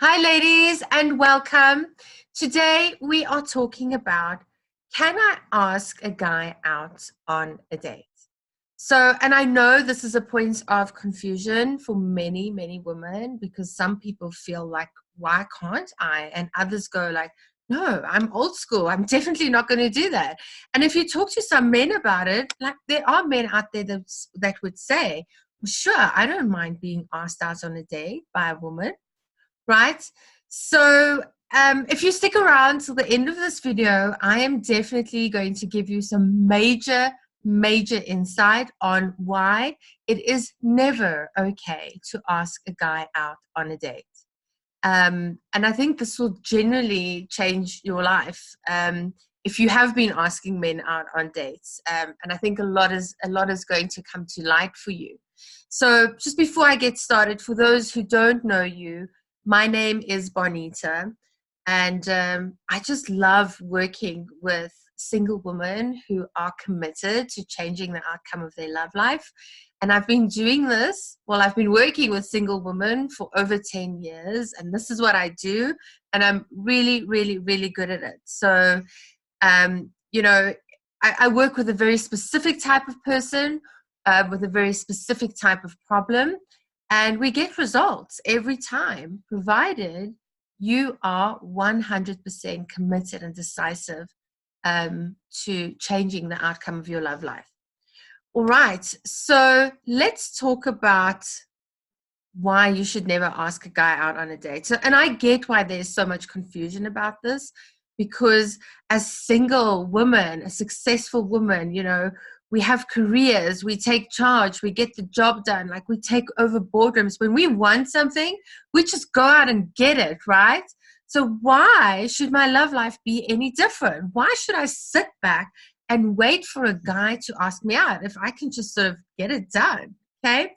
Hi, ladies, and welcome. Today we are talking about, can I ask a guy out on a date? And I know this is a point of confusion for many, many women because some people feel like, why can't I? And others go like, no, I'm old school. I'm definitely not going to do that. And if you talk to some men about it, like there are men out there that would say, sure, I don't mind being asked out on a date by a woman, right? If you stick around till the end of this video, I am definitely going to give you some major insight on why it is never okay to ask a guy out on a date. And I think this will generally change your life if you have been asking men out on dates. And I think a lot is going to come to light for you. So just before I get started, for those who don't know you, my name is Bonita, and I just love working with single women who are committed to changing the outcome of their love life. And I've been doing this, I've been working with single women for over 10 years, and this is what I do, and I'm really, really, really good at it. Um, you know, I work with a very specific type of person, with a very specific type of problem, and we get results every time, provided you are 100% committed and decisive to changing the outcome of your love life. All right, so let's talk about why you should never ask a guy out on a date. And I get why there's so much confusion about this, because as single women, a successful woman, we have careers, we take charge, we get the job done, like we take over boardrooms. When we want something, we just go out and get it, right? So why should my love life be any different? Why should I sit back and wait for a guy to ask me out if I can just sort of get it done? Okay.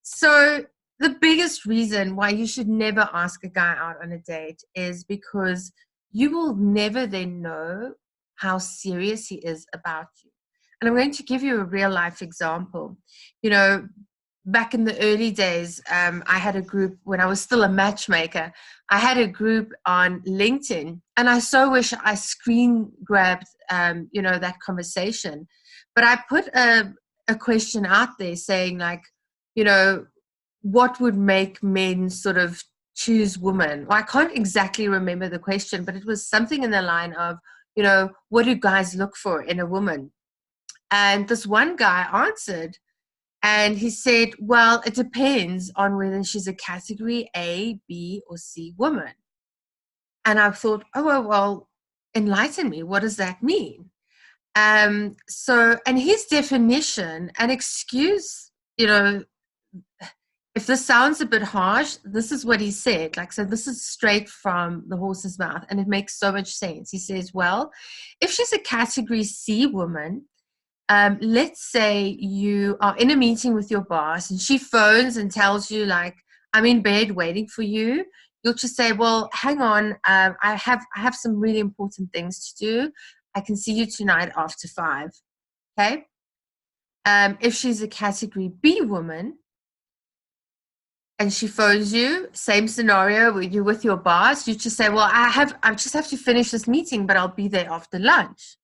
So the biggest reason why you should never ask a guy out on a date is because you will never then know how serious he is about you. And I'm going to give you a real life example. Back in the early days, I had a group when I was still a matchmaker. I had a group on LinkedIn, and I so wish I screen grabbed, that conversation. But I put a question out there saying, like, what would make men sort of choose women? Well, I can't exactly remember the question, but it was something in the line of, what do guys look for in a woman? And this one guy answered, and he said, well, it depends on whether she's a category A, B, or C woman. And I thought, well, enlighten me. What does that mean? And his definition, and excuse, if this sounds a bit harsh, this is what he said. So this is straight from the horse's mouth, and it makes so much sense. He says, well, if she's a category C woman, let's say you are in a meeting with your boss and she phones and tells you, like, I'm in bed waiting for you. You'll just say, well, hang on, I have some really important things to do. I can see you tonight after 5. Okay. If she's a category B woman and she phones you, same scenario, where you're with your boss, you just say, well, I just have to finish this meeting, but I'll be there after lunch.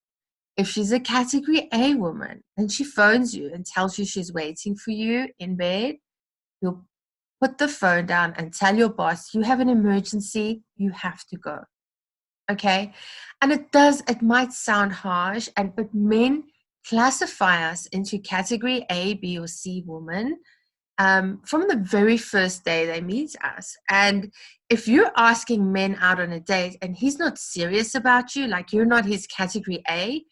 If she's a category A woman and she phones you and tells you she's waiting for you in bed, you'll put the phone down and tell your boss, you have an emergency, you have to go. Okay? And it might sound harsh, but men classify us into category A, B, or C woman from the very first day they meet us. And if you're asking men out on a date and he's not serious about you, like you're not his category A,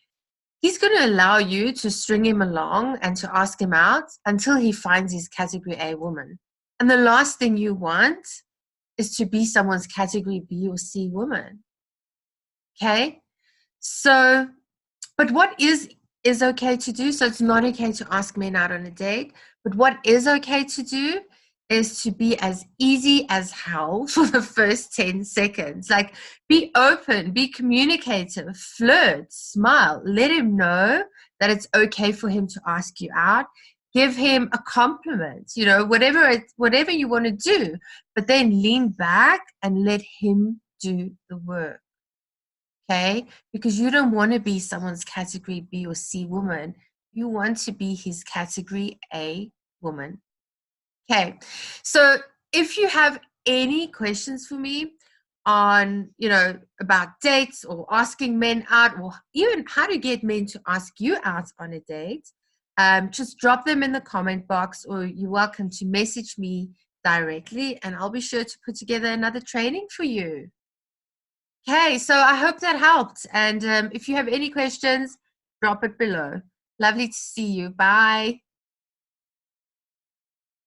he's going to allow you to string him along and to ask him out until he finds his category A woman. And the last thing you want is to be someone's category B or C woman. Okay? So, but what is okay to do? So it's not okay to ask men out on a date, but what is okay to do is to be as easy as hell for the first 10 seconds. Like, be open, be communicative, flirt, smile, let him know that it's okay for him to ask you out. give him a compliment, you know, whatever you want to do, but then lean back and let him do the work. Okay? Because you don't want to be someone's category B or C woman. You want to be his category A woman. Okay. So if you have any questions for me on, you know, about dates or asking men out or even how to get men to ask you out on a date, just drop them in the comment box, or you're welcome to message me directly and I'll be sure to put together another training for you. Okay, so I hope that helped. And if you have any questions, drop it below. Lovely to see you. Bye.